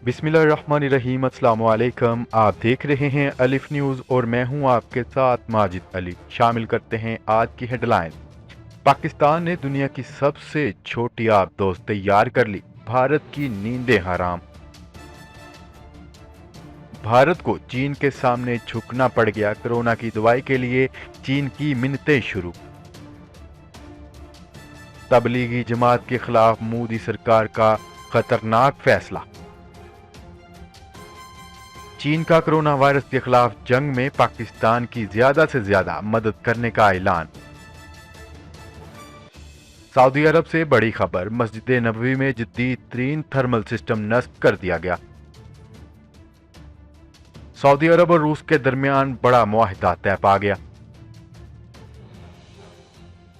बिस्मिल्लाहिर्रहमानिर्रहीम। अस्सलाम वालेकुम। आप देख रहे हैं अलिफ न्यूज़ और मैं हूं आपके साथ माजिद अली। शामिल करते हैं आज की हेडलाइन। पाकिस्तान ने दुनिया की सबसे छोटी आबदोज़ तैयार कर ली, भारत की नींदें हराम। भारत को चीन के सामने झुकना पड़ गया, कोरोना की दवाई के लिए चीन की मिन्नतें शुरू। तबलीगी जमात के खिलाफ मोदी सरकार का खतरनाक फैसला। चीन का कोरोना वायरस के खिलाफ जंग में पाकिस्तान की ज्यादा से ज्यादा मदद करने का ऐलान। सऊदी अरब से बड़ी खबर, मस्जिद नबवी में जदीद तरीन थर्मल सिस्टम नस्ब कर दिया गया। सऊदी अरब और रूस के दरमियान बड़ा मुआहिदा तय पा गया।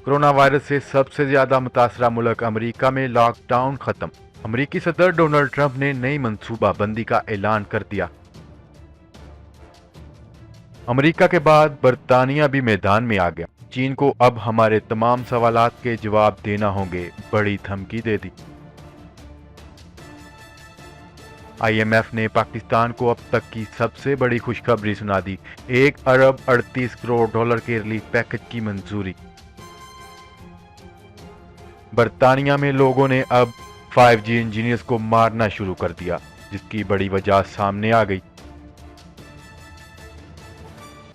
कोरोना वायरस से सबसे ज्यादा मुतासरा मुल्क अमेरिका में लॉकडाउन खत्म। अमेरिकी सदर डोनाल्ड ट्रंप ने नई मंसूबा बंदी का ऐलान कर दिया। अमेरिका के बाद बरतानिया भी मैदान में आ गया। चीन को अब हमारे तमाम सवालात के जवाब देना होंगे, बड़ी धमकी दे दी। IMF ने पाकिस्तान को अब तक की सबसे बड़ी खुशखबरी सुना दी। 1 अरब 38 करोड़ डॉलर के रिलीफ पैकेज की मंजूरी। बरतानिया में लोगों ने अब 5G इंजीनियर्स को मारना शुरू कर दिया, जिसकी बड़ी वजह सामने आ गई।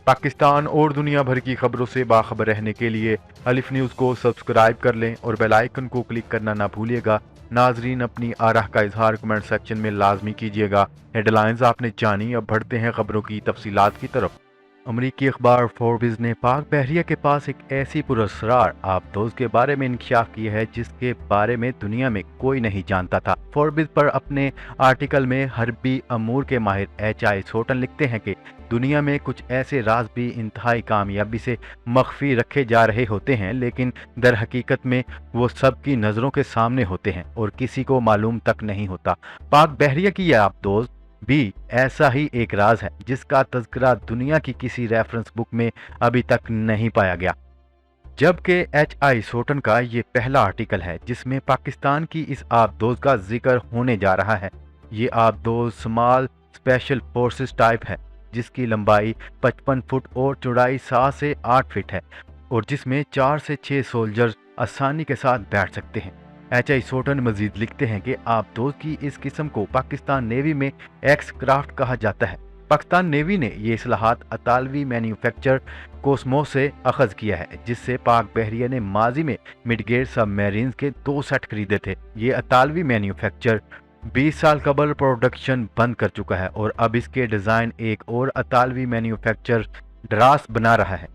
पाकिस्तान और दुनिया भर की खबरों से बाखबर रहने के लिए अलिफ न्यूज़ को सब्सक्राइब कर लें और बेल आइकन को क्लिक करना ना भूलिएगा। नाजरीन, अपनी आराह का इजहार कमेंट सेक्शन में लाजमी कीजिएगा। हेडलाइंस आपने जानी, अब बढ़ते हैं खबरों की तफसीलात की तरफ। अमरीकी अखबार फोर्ब्स ने पाक बहरिया के पास एक ऐसी पुरस्कार आबदोज़ के बारे में इंकशाफ किया है जिसके बारे में दुनिया में कोई नहीं जानता था। फोर्ब्स पर अपने आर्टिकल में हरबी अमूर के माहिर HI सोटन लिखते हैं कि दुनिया में कुछ ऐसे राज भी इंतहाई कामयाबी से मख्फी रखे जा रहे होते हैं, लेकिन दर हकीकत में वो सबकी नज़रों के सामने होते हैं और किसी को मालूम तक नहीं होता। पाक बहरिया की यह आबदोज़ भी ऐसा ही एक राज है जिसका तज़किरा दुनिया की किसी रेफरेंस बुक में अभी तक नहीं पाया गया, जबकि HI सोटन का ये पहला आर्टिकल है जिसमें पाकिस्तान की इस आबदोज़ का जिक्र होने जा रहा है। ये आबदोज़ स्मॉल स्पेशल फोर्सेस टाइप है, जिसकी लंबाई 55 फुट और चौड़ाई 7 से 8 फीट है और जिसमें 4 से 6 सोल्जर्स आसानी के साथ बैठ सकते हैं। HI सोटन मजीद लिखते हैं कि आबदोज़ की इस किस्म को पाकिस्तान नेवी में एक्स क्राफ्ट कहा जाता है। पाकिस्तान नेवी ने ये इस्लाहात अतालवी मैन्युफैक्चर कोस्मोस से अखज़ किया है, जिससे पाक बहरिया ने माजी में मिडगेट सबमरीन्स के 2 सेट खरीदे थे। ये अतालवी मैन्युफैक्चर 20 साल कबल प्रोडक्शन बंद कर चुका है और अब इसके डिज़ाइन एक और अतालवी मैन्युफैक्चर ड्रास बना रहा है।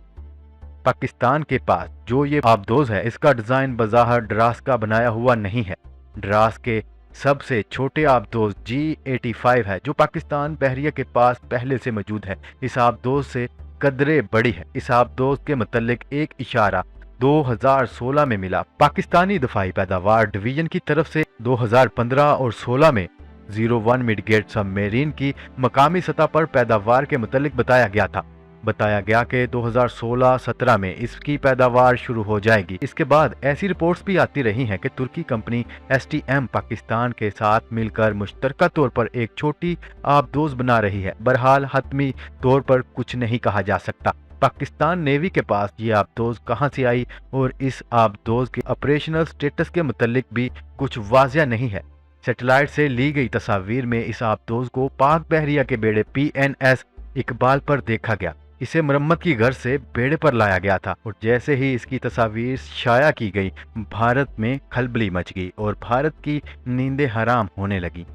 पाकिस्तान के पास जो ये आबदोज़ है, इसका डिज़ाइन बज़ाहिर ड्रास का बनाया हुआ नहीं है। ड्रास के सबसे छोटे आबदोज़ G85 है, जो पाकिस्तान बहरिया के पास पहले से मौजूद है। इस आबदोज़ से कदरे बड़ी है। इस आबदोज़ के मुतल्लिक एक इशारा 2016 में मिला। पाकिस्तानी दफाई पैदावार डिवीजन की तरफ से 2015 और 16 में 01 मिडगेट सबमरीन की मकामी सतह पर पैदावार के मुतल्लिक बताया गया था। बताया गया कि 2016-17 में इसकी पैदावार शुरू हो जाएगी। इसके बाद ऐसी रिपोर्ट्स भी आती रही हैं कि तुर्की कंपनी STM पाकिस्तान के साथ मिलकर मुश्तरका तौर पर एक छोटी आबदोज़ बना रही है। बहरहाल हतमी तौर पर कुछ नहीं कहा जा सकता। पाकिस्तान नेवी के पास ये आबदोज़ कहां से आई और इस आबदोज़ के ऑपरेशनल स्टेटस के मुतल्लिक भी कुछ वाज़िया नहीं है। सैटेलाइट से ली गई तस्वीर में इस आबदोज़ को पाक बहरिया के बेड़े PNS इकबाल पर देखा गया। इसे मरम्मत की घर से बेड़े पर लाया गया था और जैसे ही इसकी तस्वीर शाया की गई, भारत में खलबली मच गई और भारत की नींदें हराम होने लगी।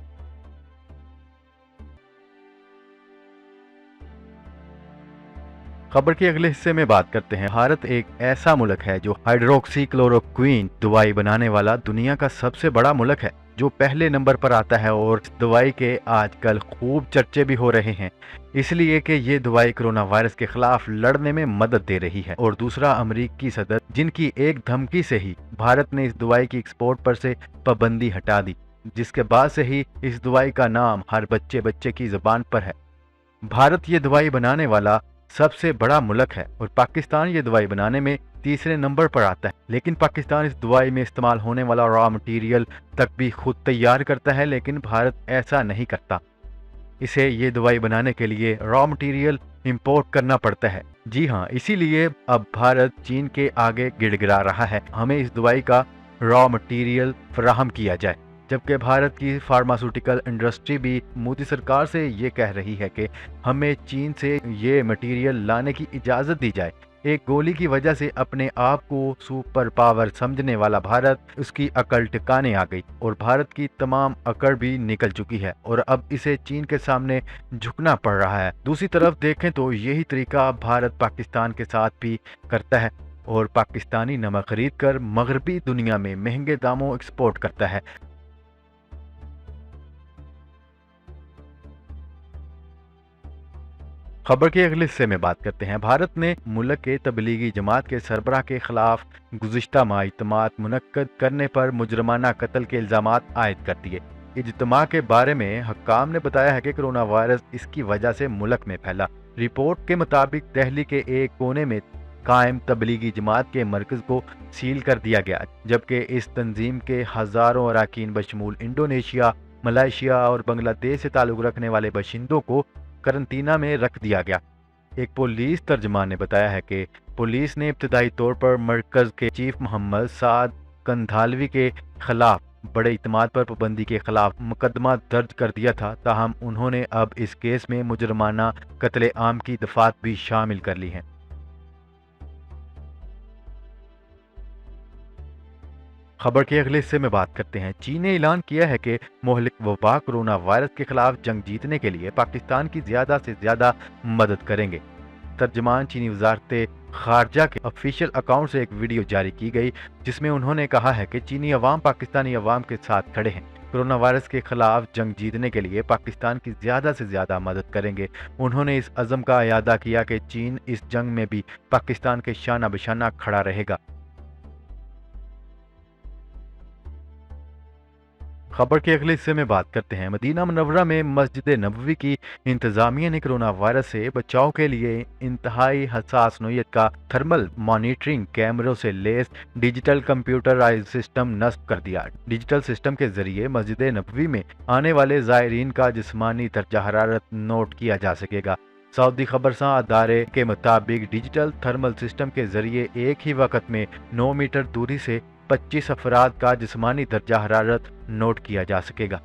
खबर के अगले हिस्से में बात करते हैं। भारत एक ऐसा मुल्क है जो हाइड्रोक्सी क्लोरोक्वीन दवाई बनाने वाला दुनिया का सबसे बड़ा मुल्क है, जो पहले नंबर पर आता है और इस दवाई के आजकल खूब चर्चे भी हो रहे हैं, इसलिए कि ये दवाई कोरोना वायरस के खिलाफ लड़ने में मदद दे रही है। और दूसरा, अमेरिकी सदर जिनकी एक धमकी से ही भारत ने इस दवाई की एक्सपोर्ट पर से पाबंदी हटा दी, जिसके बाद से ही इस दवाई का नाम हर बच्चे बच्चे की जुबान पर है। भारत ये दवाई बनाने वाला सबसे बड़ा मुल्क है और पाकिस्तान ये दवाई बनाने में तीसरे नंबर पर आता है। लेकिन पाकिस्तान इस दवाई में इस्तेमाल होने वाला रॉ मटेरियल तक भी खुद तैयार करता है, लेकिन भारत ऐसा नहीं करता। इसे ये दवाई बनाने के लिए रॉ मटेरियल इंपोर्ट करना पड़ता है। जी हाँ, इसीलिए अब भारत चीन के आगे गिड़गिड़ा रहा है, हमें इस दवाई का रॉ मटेरियल फराहम किया जाए। जबकि भारत की फार्मास्यूटिकल इंडस्ट्री भी मोदी सरकार से ये कह रही है कि हमें चीन से ये मटेरियल लाने की इजाज़त दी जाए। एक गोली की वजह से अपने आप को सुपर पावर समझने वाला भारत, उसकी अकल टिकाने आ गई और भारत की तमाम अकड़ भी निकल चुकी है और अब इसे चीन के सामने झुकना पड़ रहा है। दूसरी तरफ देखें तो यही तरीका भारत पाकिस्तान के साथ भी करता है और पाकिस्तानी नमक खरीद कर मगरबी दुनिया में महंगे दामों एक्सपोर्ट करता है। खबर के अगले हिस्से में बात करते हैं। भारत ने मुल्क के तबलीगी जमात के सरबराह के खिलाफ गुज़िश्ता माह इज्तिमात मुनक्कद करने पर मुजरमाना कत्ल के इल्ज़ामात आयद कर दिए। इज्तिमा के बारे में हक्काम ने बताया है कि कोरोना वायरस इसकी वजह से मुल्क में फैला। रिपोर्ट के मुताबिक दिल्ली के एक कोने में कायम तबलीगी जमात के मरकज़ को सील कर दिया गया, जबकि इस तंजीम के हज़ारों अरकान बशमूल इंडोनेशिया, मलेशिया और बांग्लादेश से ताल्लुक़ रखने वाले बाशिंदों को करंटीना में रख दिया गया। एक पुलिस तर्जमान ने बताया है कि पुलिस ने इब्तदाई तौर पर मरकज़ के चीफ मोहम्मद साद कंधालवी के खिलाफ बड़े इत्मीनान पर पाबंदी के खिलाफ मुकदमा दर्ज कर दिया था, ताहम उन्होंने अब इस केस में मुजरमाना कत्ले आम की दफात भी शामिल कर ली हैं। खबर के अगले हिस्से में बात करते हैं। चीन ने ऐलान किया है कि मोहलिक वबा कोरोना वायरस के खिलाफ जंग जीतने के लिए पाकिस्तान की ज्यादा से ज्यादा मदद करेंगे। तर्जमान चीनी वजारत खारजा के ऑफिशियल अकाउंट से एक वीडियो जारी की गई, जिसमें उन्होंने कहा है कि चीनी अवाम पाकिस्तानी अवाम के साथ खड़े हैं। कोरोना वायरस के खिलाफ जंग जीतने के लिए पाकिस्तान की ज्यादा से ज्यादा मदद करेंगे। उन्होंने इस अज़म का इयादा किया कि चीन इस जंग में भी पाकिस्तान के शाना बशाना खड़ा रहेगा। खबर के अगले हिस्से में बात करते हैं। मदीना मुनव्वरा में मस्जिद नबवी की इंतजामिया ने कोरोना वायरस से बचाव के लिए इंतहाई हसास नोयत का थर्मल मॉनिटरिंग कैमरों से लेस डिजिटल कंप्यूटराइज सिस्टम नस्ब कर दिया। डिजिटल सिस्टम के जरिए मस्जिद नबवी में आने वाले ज़ायरीन का जिस्मानी दर्जा हरारत नोट किया जा सकेगा। सऊदी खबरसां अदारे के मुताबिक डिजिटल थर्मल सिस्टम के जरिए एक ही वक्त में 9 मीटर दूरी से 25 अफराद का जिस्मानी दर्जा हरारत नोट किया जा सकेगा।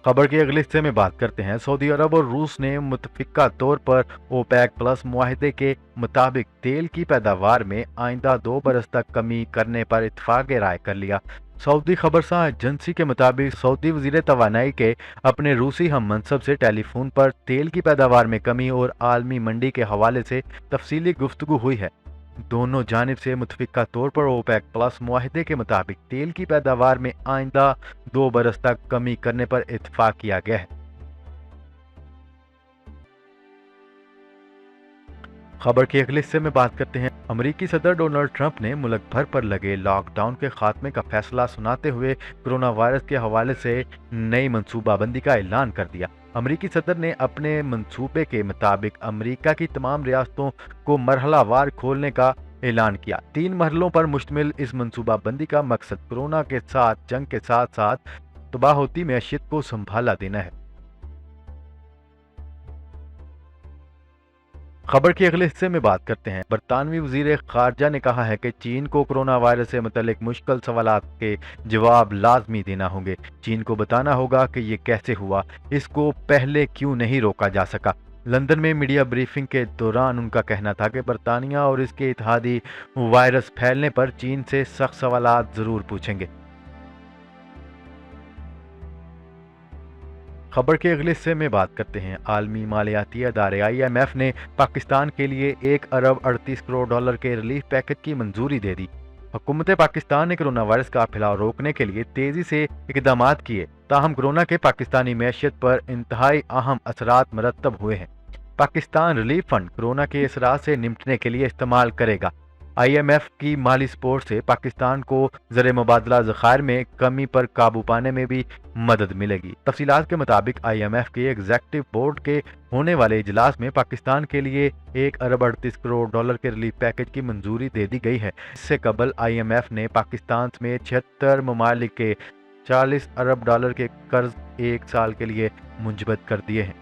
खबर के अगले हिस्से में बात करते हैं। सऊदी अरब और रूस ने मुतफिका तौर पर ओपेक प्लस मुआहदे के मुताबिक तेल की पैदावार में आइंदा 2 बरस तक कमी करने पर इत्तफाक राय कर लिया। सऊदी खबरसां एजेंसी के मुताबिक सऊदी वज़ीर तवानाई के अपने रूसी हम मनसब से टेलीफोन पर तेल की पैदावार में कमी और आलमी मंडी के हवाले से तफसीली गुफ्तगू हुई है। दोनों जानिब से मुतफिका तौर पर ओपेक प्लस मुआहदे के मुताबिक तेल की पैदावार में आइंदा 2 बरस तक कमी करने पर इत्तफाक किया गया है। खबर के अगले हिस्से में बात करते हैं। अमेरिकी सदर डोनाल्ड ट्रंप ने मुल्क भर पर लगे लॉकडाउन के खात्मे का फैसला सुनाते हुए कोरोना वायरस के हवाले से नई मनसूबाबंदी का ऐलान कर दिया। अमेरिकी सदर ने अपने मंसूबे के मुताबिक अमेरिका की तमाम रियासतों को मरहलावार खोलने का ऐलान किया। 3 मरहलों पर मुश्तमिल इस मनसूबाबंदी का मकसद कोरोना के साथ जंग के साथ साथ तबाह होती मैशियत को संभाला देना है। खबर के अगले हिस्से में बात करते हैं। बरतानवी वजीर खारजा ने कहा है कि चीन को कोरोना वायरस से मुतल्लिक मुश्किल सवालात के जवाब लाजमी देना होंगे। चीन को बताना होगा कि ये कैसे हुआ, इसको पहले क्यों नहीं रोका जा सका। लंदन में मीडिया ब्रीफिंग के दौरान उनका कहना था कि बरतानिया और इसके इत्तेहादी वायरस फैलने पर चीन से सख्त सवालात जरूर पूछेंगे। खबर के अगले हिस्से में बात करते हैं। आलमी मालियाती अदारे IMF ने पाकिस्तान के लिए 1 अरब 38 करोड़ डॉलर के रिलीफ पैकेज की मंजूरी दे दी। हुकूमत पाकिस्तान ने कोरोना वायरस का फैलाव रोकने के लिए तेजी से इकदामात किए, ताहम कोरोना के पाकिस्तानी मैशियत पर इंतहाई अहम असरात मरतब हुए हैं। पाकिस्तान रिलीफ फंड कोरोना के असरात से निपटने के लिए इस्तेमाल करेगा। IMF کی مالی سپورٹ سے پاکستان کو زر مبادلہ ذخائر میں کمی پر قابو پانے میں بھی مدد ملے گی۔ تفصیلات کے مطابق IMF کے ایگزیکٹو بورڈ کے ہونے والے اجلاس میں پاکستان کے لیے $1 ارب 38 کروڑ کے ریلیف پیکج کی منظوری دے دی گئی ہے۔ اس سے قبل IMF نے پاکستان میں 76 ممالک کے $40 ارب کے قرض ایک سال کے لیے منجمد کر دیے ہیں۔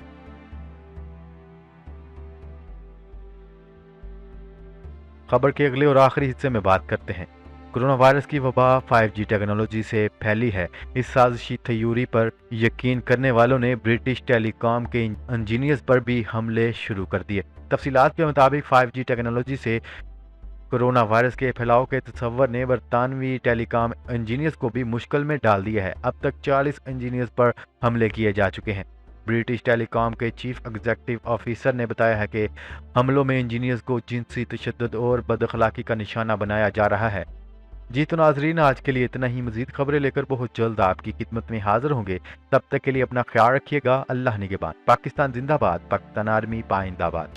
خبر کے اگلے اور آخری حصے میں بات کرتے ہیں۔ کرونا وائرس کی وبا 5G ٹیکنالوجی سے پھیلی ہے۔ اس سازشی تھیوری پر یقین کرنے والوں نے برٹش ٹیلی کام کے انجینئرز پر بھی حملے شروع کر دیے۔ تفصیلات کے مطابق 5G ٹیکنالوجی سے کرونا وائرس کے پھیلاؤ کے تصور نے برطانوی ٹیلی کام انجینئرز کو بھی مشکل میں ڈال دیا ہے۔ اب تک 40 انجینئرز پر حملے کیے جا چکے ہیں۔ برٹش ٹیلی کام کے چیف ایگزیکٹو آفیسر نے بتایا ہے کہ حملوں میں انجینئرز کو جنسی تشدد اور بد اخلاقی کا نشانہ بنایا جا رہا ہے۔ جی تو ناظرین، آج کے لیے اتنا ہی۔ مزید خبریں لے کر بہت جلد آپ کی خدمت میں حاضر ہوں گے۔ تب تک کے لیے اپنا خیال رکھیے گا۔ اللہ نگہبان۔ پاکستان زندہ باد، پاکستان آرمی پائندہ باد۔